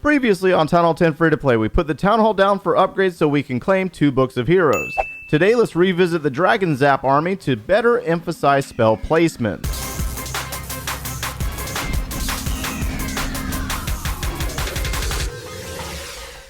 Previously on Town Hall 10 Free to Play, we put the Town Hall down for upgrades so we can claim 2 Books of Heroes. Today, let's revisit the Dragon Zap army to better emphasize spell placement.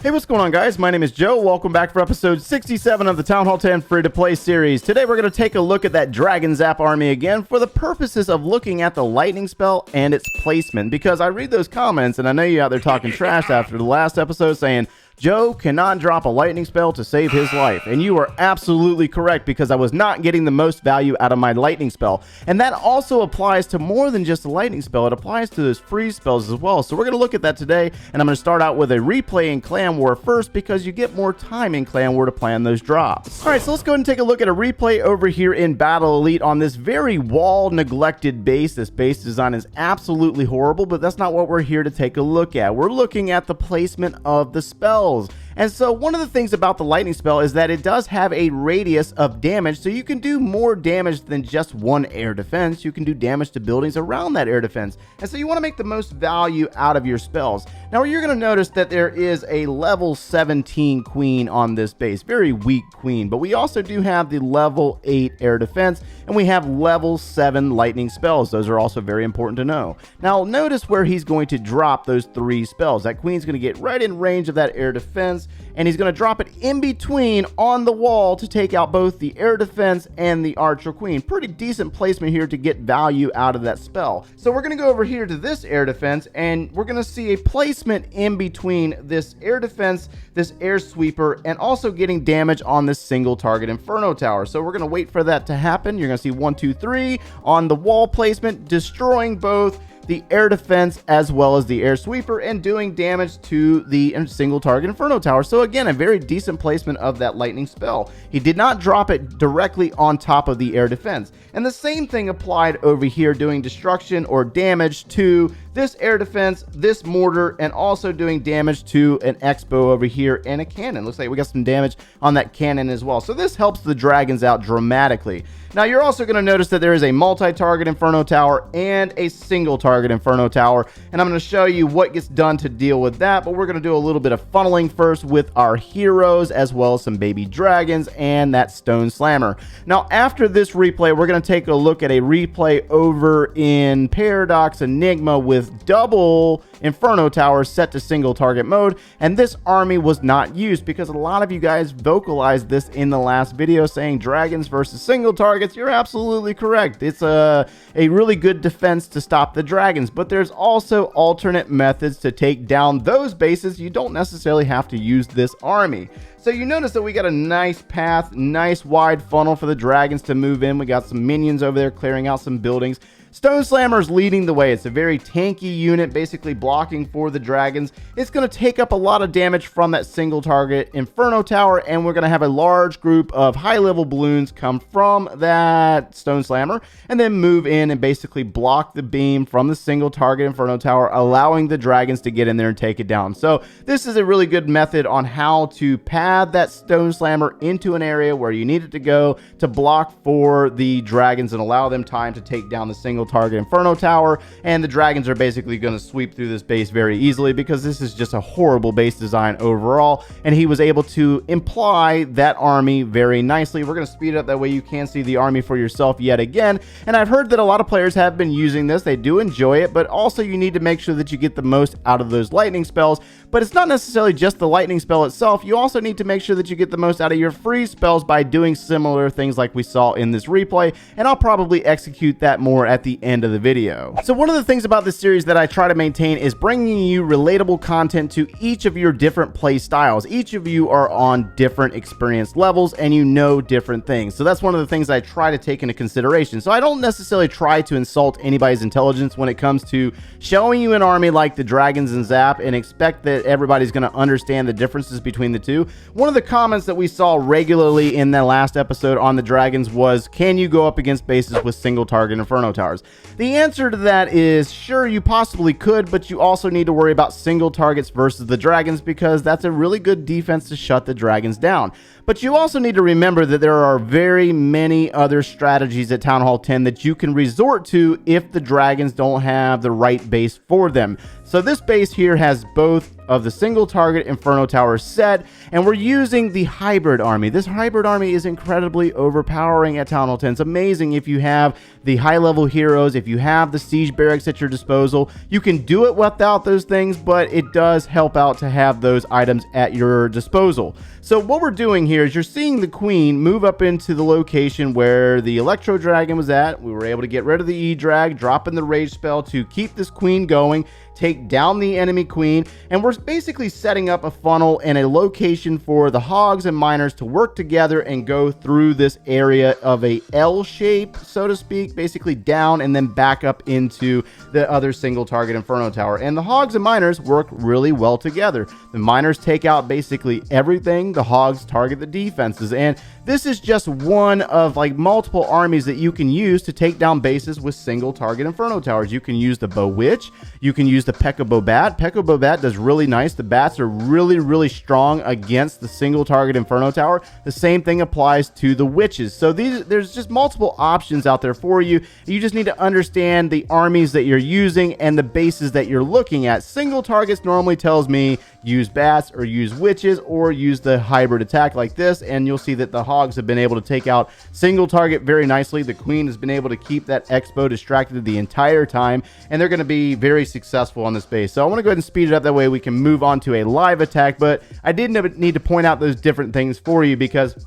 Hey, what's going on, guys? My name is Joe. Welcome back for episode 67 of the Town Hall 10 Free to Play series. Today, we're going to take a look at that Dragon Zap army again for the purposes of looking at the lightning spell and its placement, because I read those comments and I know you out there talking trash after the last episode saying, Joe cannot drop a lightning spell to save his life. And you are absolutely correct, because I was not getting the most value out of my lightning spell. And that also applies to more than just the lightning spell. It applies to those freeze spells as well. So we're going to look at that today. And I'm going to start out with a replay in Clan War first, because you get more time in Clan War to plan those drops. Alright, so let's go ahead and take a look at a replay over here in Battle Elite on this very wall neglected base. This base design is absolutely horrible, but that's not what we're here to take a look at. We're looking at the placement of the spells. And so one of the things about the lightning spell is that it does have a radius of damage, so you can do more damage than just one air defense. You can do damage to buildings around that air defense. And so you want to make the most value out of your spells. Now, you're going to notice that there is a level 17 queen on this base. Very weak queen. But we also do have the level 8 air defense, and we have level 7 lightning spells. Those are also very important to know. Now, notice where he's going to drop those 3 spells. That queen's going to get right in range of that air defense, and he's going to drop it in between on the wall to take out both the air defense and the archer queen. Pretty decent placement here to get value out of that spell. So we're going to go over here to this air defense, and we're going to see a placement in between this air defense, this air sweeper, and also getting damage on this single target Inferno tower. So we're going to wait for that to happen. You're going to see 1, 2, 3 on the wall placement, destroying both the air defense as well as the air sweeper and doing damage to the single target Inferno tower. So again, a very decent placement of that lightning spell. He did not drop it directly on top of the air defense. And the same thing applied over here, doing destruction or damage to this air defense, this mortar, and also doing damage to an expo over here and a cannon. Looks like we got some damage on that cannon as well. So this helps the dragons out dramatically. Now, you're also going to notice that there is a multi-target Inferno tower and a single target Inferno tower, and I'm going to show you what gets done to deal with that, but we're going to do a little bit of funneling first with our heroes, as well as some baby dragons and that stone slammer. Now, after this replay, we're going to take a look at a replay over in Paradox Enigma with double Inferno towers set to single target mode, and this army was not used because a lot of you guys vocalized this in the last video saying dragons versus single targets. You're absolutely correct. It's a really good defense to stop the dragons, but there's also alternate methods to take down those bases. You don't necessarily have to use this army. So you notice that we got a nice path, nice wide funnel for the dragons to move in. We got some minions over there clearing out some buildings. Stone Slammer's leading the way. It's a very tanky unit, basically blocking for the dragons. It's going to take up a lot of damage from that single target Inferno tower, and we're going to have a large group of high-level balloons come from that Stone Slammer and then move in and basically block the beam from the single target Inferno tower, allowing the dragons to get in there and take it down. So this is a really good method on how to pad that Stone Slammer into an area where you need it to go to block for the dragons and allow them time to take down the single target Inferno tower, and the dragons are basically going to sweep through this base very easily because this is just a horrible base design overall, and he was able to imply that army very nicely. We're going to speed it up, that way you can see the army for yourself yet again. And I've heard that a lot of players have been using this. They do enjoy it, but also you need to make sure that you get the most out of those lightning spells. But it's not necessarily just the lightning spell itself. You also need to make sure that you get the most out of your freeze spells by doing similar things like we saw in this replay, and I'll probably execute that more at the end of the video. So one of the things about this series that I try to maintain is bringing you relatable content to each of your different play styles. Each of you are on different experience levels, and you know different things. So that's one of the things I try to take into consideration. So I don't necessarily try to insult anybody's intelligence when it comes to showing you an army like the Dragons and Zap and expect that everybody's going to understand the differences between the two. One of the comments that we saw regularly in that last episode on the Dragons was, can you go up against bases with single target Inferno towers? The answer to that is sure, you possibly could, but you also need to worry about single targets versus the dragons, because that's a really good defense to shut the dragons down. But you also need to remember that there are very many other strategies at Town Hall 10 that you can resort to if the dragons don't have the right base for them. So this base here has both of the single target Inferno Tower set, and we're using the hybrid army. This hybrid army is incredibly overpowering at Town Hall 10. It's amazing if you have the high level heroes, if you have the siege barracks at your disposal. You can do it without those things, but it does help out to have those items at your disposal. So what we're doing here is you're seeing the queen move up into the location where the Electro Dragon was at. We were able to get rid of the E-Drag, drop in the rage spell to keep this queen going, take down the enemy queen, and we're basically setting up a funnel and a location for the hogs and miners to work together and go through this area of a L shape, so to speak, basically down and then back up into the other single target Inferno Tower. And the hogs and miners work really well together. The miners take out basically everything, the hogs target the defenses, and this is just one of like multiple armies that you can use to take down bases with single target Inferno Towers. You can use the Bow Witch, you can use the Pekka Bow Bat. Pekka Bow Bat does really nice. The bats are really strong against the single target Inferno Tower. The same thing applies to the witches. So there's just multiple options out there for you. You just need to understand the armies that you're using and the bases that you're looking at. Single targets normally tells me use bats or use witches or use the hybrid attack like this, and you'll see that the hogs have been able to take out single target very nicely. The queen has been able to keep that Expo distracted the entire time, and they're going to be very successful on this base. So I want to go ahead and speed it up, that way we can move on to a live attack, but I did need to point out those different things for you because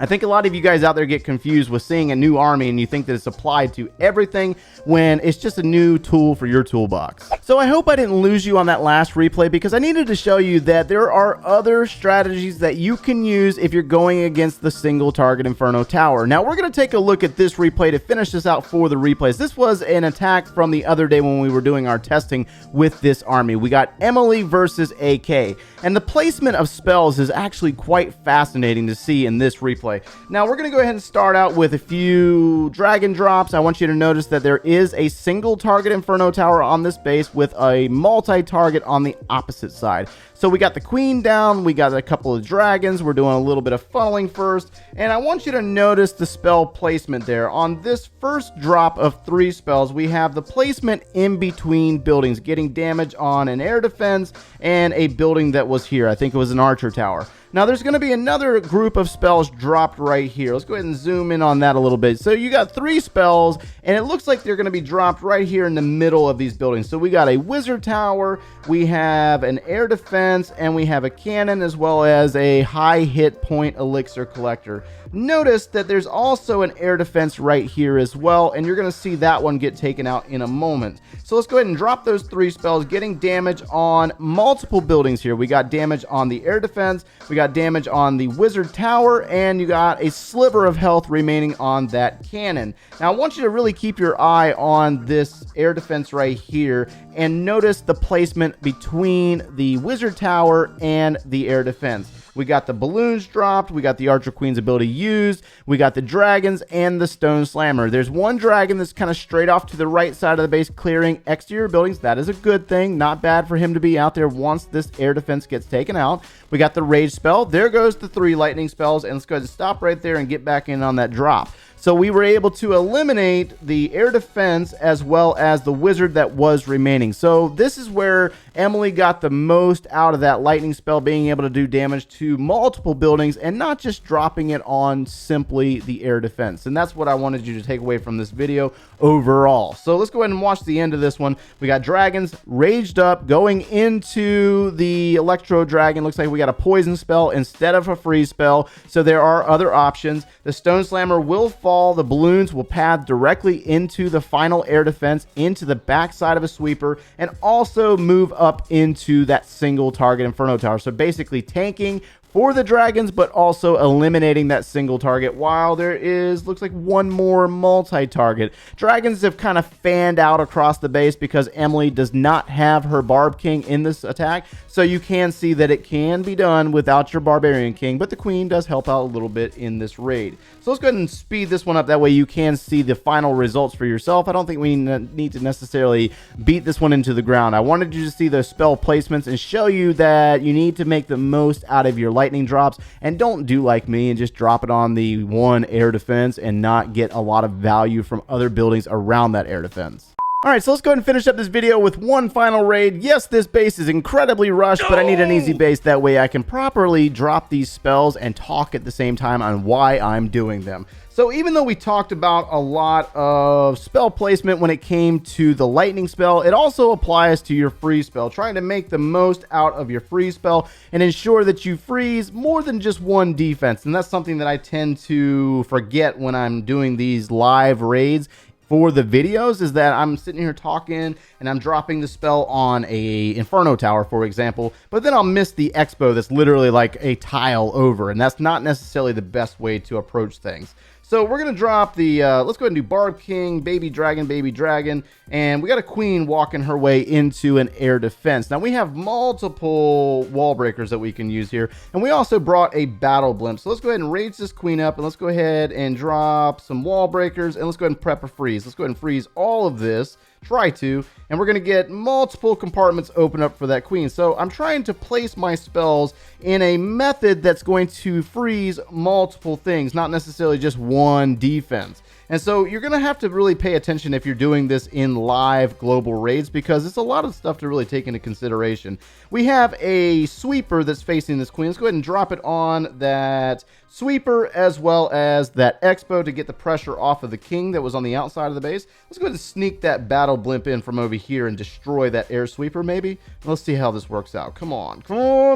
I think a lot of you guys out there get confused with seeing a new army and you think that it's applied to everything when it's just a new tool for your toolbox. So I hope I didn't lose you on that last replay, because I needed to show you that there are other strategies that you can use if you're going against the single target Inferno Tower. Now we're going to take a look at this replay to finish this out for the replays. This was an attack from the other day when we were doing our testing with this army. We got Emily versus AK, and the placement of spells is actually quite fascinating to see in this replay. Now we're going to go ahead and start out with a few dragon drops. I want you to notice that there is a single target Inferno Tower on this base with a multi-target on the opposite side. So we got the queen down, we got a couple of dragons, we're doing a little bit of funneling first, and I want you to notice the spell placement there. On this first drop of 3 spells, we have the placement in between buildings, getting damage on an air defense and a building that was here. I think it was an archer tower. Now there's going to be another group of spells dropped right here. Let's go ahead and zoom in on that a little bit. So you got 3 spells, and it looks like they're going to be dropped right here in the middle of these buildings. So we got a wizard tower, we have an air defense, and we have a cannon, as well as a high hit point elixir collector. Notice that there's also an air defense right here as well, and you're going to see that one get taken out in a moment. So let's go ahead and drop those 3 spells, getting damage on multiple buildings here. We got damage on the air defense, we got damage on the wizard tower, and you got a sliver of health remaining on that cannon. Now I want you to really keep your eye on this air defense right here and notice the placement between the wizard tower and the air defense. We got the balloons dropped, we got the Archer Queen's ability used, we got the dragons and the Stone Slammer. There's one dragon that's kind of straight off to the right side of the base, clearing exterior buildings. That is a good thing. Not bad for him to be out there once this air defense gets taken out. We got the rage spell. There goes the 3 lightning spells, and let's go ahead and stop right there and get back in on that drop. So we were able to eliminate the air defense as well as the wizard that was remaining. So this is where Emily got the most out of that lightning spell, being able to do damage to multiple buildings and not just dropping it on simply the air defense. And that's what I wanted you to take away from this video overall. So let's go ahead and watch the end of this one. We got dragons raged up going into the Electro Dragon. Looks like we got a poison spell instead of a freeze spell. So there are other options. The Stone Slammer will fall. The balloons will path directly into the final air defense, into the backside of a sweeper, and also move up into that single target Inferno Tower. So basically tanking for the dragons, but also eliminating that single target, while there is, looks like, one more multi-target. Dragons have kind of fanned out across the base because Emily does not have her Barb King in this attack, so you can see that it can be done without your Barbarian King, but the Queen does help out a little bit in this raid. So let's go ahead and speed this one up, that way you can see the final results for yourself. I don't think we need to necessarily beat this one into the ground. I wanted you to see the spell placements and show you that you need to make the most out of your lightning drops, and don't do like me and just drop it on the one air defense and not get a lot of value from other buildings around that air defense. All right, so let's go ahead and finish up this video with one final raid. Yes, this base is incredibly rushed, but I need an easy base. That way I can properly drop these spells and talk at the same time on why I'm doing them. So even though we talked about a lot of spell placement when it came to the lightning spell, it also applies to your freeze spell, trying to make the most out of your freeze spell and ensure that you freeze more than just one defense. And that's something that I tend to forget when I'm doing these live raids for the videos, is that I'm sitting here talking and I'm dropping the spell on a Inferno tower, for example, but then I'll miss the expo that's literally like a tile over, and that's not necessarily the best way to approach things. So we're going to drop the, let's go ahead and do Barb King, Baby Dragon, and we got a Queen walking her way into an air defense. Now we have multiple wall breakers that we can use here, and we also brought a Battle Blimp. So let's go ahead and rage this Queen up, and let's go ahead and drop some wall breakers, and let's go ahead and prep a freeze. Let's go ahead and freeze all of this. Try to, and we're going to get multiple compartments open up for that Queen. So I'm trying to place my spells in a method that's going to freeze multiple things, not necessarily just one defense. And so you're going to have to really pay attention if you're doing this in live global raids, because it's a lot of stuff to really take into consideration. We have a sweeper that's facing this Queen. Let's go ahead and drop it on that sweeper as well as that expo to get the pressure off of the king that was on the outside of the base. Let's go ahead and sneak that battle blimp in from over here and destroy that air sweeper maybe. Let's see how this works out. Come on,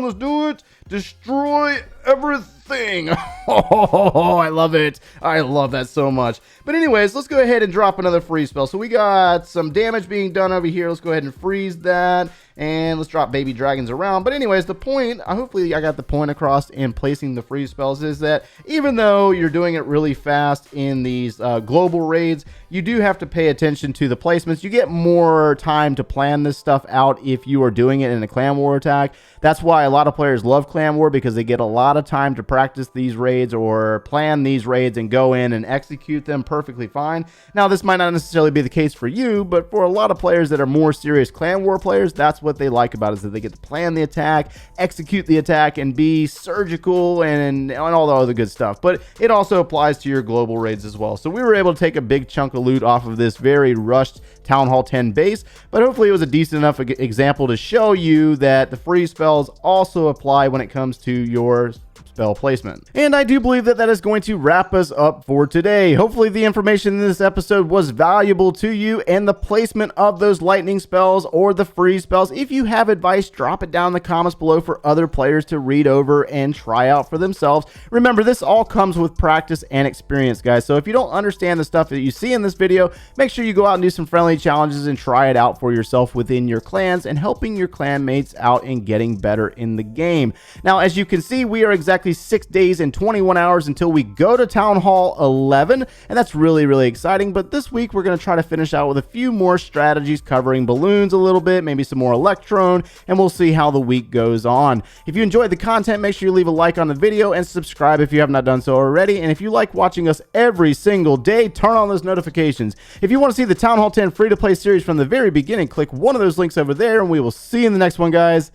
let's do it. Destroy everything. Oh, I love it. I love that so much. But anyways, let's go ahead and drop another freeze spell. So we got some damage being done over here. Let's go ahead and freeze that. And let's drop baby dragons around. But anyways, the point, hopefully I got the point across in placing the freeze spells, is that even though you're doing it really fast in these global raids, you do have to pay attention to the placements. You get more time to plan this stuff out if you are doing it in a clan war attack. That's why a lot of players love clan war, because they get a lot of time to practice these raids or plan these raids and go in and execute them perfectly fine. Now, this might not necessarily be the case for you, but for a lot of players that are more serious clan war players, that's what they like about it, is that they get to plan the attack, execute the attack, and be surgical and all the other good stuff. But it also applies to your global raids as well. So we were able to take a big chunk of loot off of this very rushed Town Hall 10 base, but hopefully it was a decent enough example to show you that the freeze spells also apply when it comes to your spell placement. And I do believe that that is going to wrap us up for today. Hopefully the information in this episode was valuable to you, and the placement of those lightning spells or the freeze spells. If you have advice, drop it down in the comments below for other players to read over and try out for themselves. Remember, this all comes with practice and experience, guys. So if you don't understand the stuff that you see in this video, make sure you go out and do some friendly challenges and try it out for yourself within your clans, and helping your clan mates out and getting better in the game. Now, as you can see, we are exactly 6 days and 21 hours until we go to Town Hall 11, and that's really exciting. But this week we're going to try to finish out with a few more strategies, covering balloons a little bit, maybe some more electron, and we'll see how the week goes on. If you enjoyed the content, make sure you leave a like on the video and subscribe if you have not done so already. And if you like watching us every single day, turn on those notifications. If you want to see the Town Hall 10 free-to-play series from the very beginning, click one of those links over there, and we will see you in the next one, guys.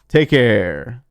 Take care.